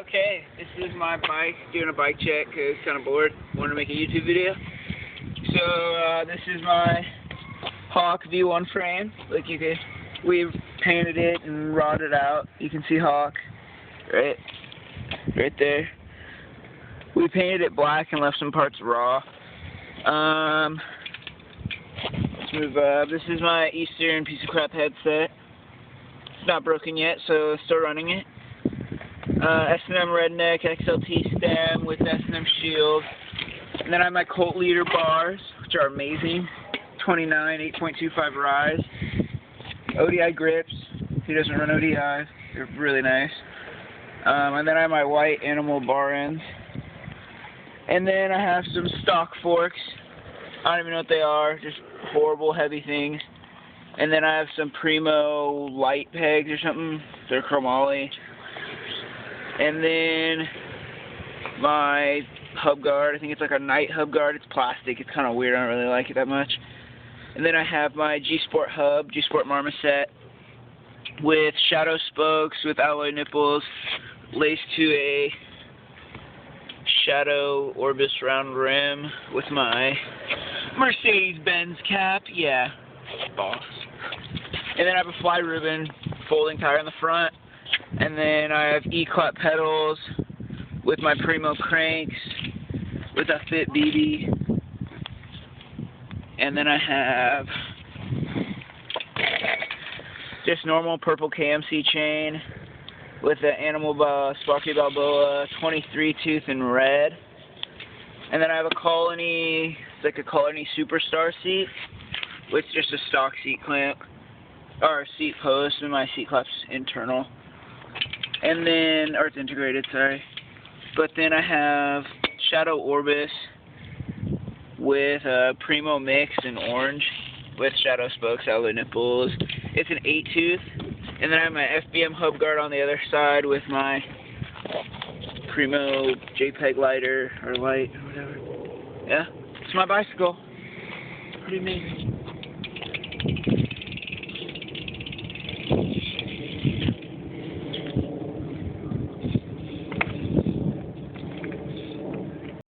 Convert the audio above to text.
Okay, this is my bike, doing a bike check because kind of bored. Wanted to make a YouTube video. So this is my Hawk V1 frame. Like we've painted it and rotted out. You can see Hawk right there. We painted it black and left some parts raw. Let's move up. This is my Eastern piece of crap headset. It's not broken yet, so still running it. S&M Redneck XLT stem with S&M shield. And then I have my Colt Leader bars, which are amazing. 29, 8.25 rise. ODI grips. He doesn't run ODI. They're really nice. And then I have my white Animal bar ends. And then I have some stock forks. I don't even know what they are. Just horrible, heavy things. And then I have some Primo light pegs or something. They're chromoly. And then my hub guard, I think it's like a Knight hub guard. It's plastic. It's kind of weird. I don't really like it that much. And then I have my G-Sport hub, G-Sport Marmoset, with shadow spokes, with alloy nipples, laced to a Shadow Orbis round rim with my Mercedes-Benz cap. Yeah, boss. And then I have a fly ribbon folding tire in the front. And then I have E-Clap pedals with my Primo cranks with a Fit BB. And then I have just normal purple KMC chain with the Animal Sparky Balboa 23 tooth in red. And then I have a Colony, it's like a Colony Superstar seat with just a stock seat clamp, or seat post, and my seat clap's internal. And then, or it's integrated, sorry. But then I have Shadow Orbis with a Primo mix in orange with shadow spokes, alloy nipples. It's an 8 tooth. And then I have my FBM hub guard on the other side with my Primo JPEG lighter or light or whatever. Yeah, it's my bicycle. Pretty amazing.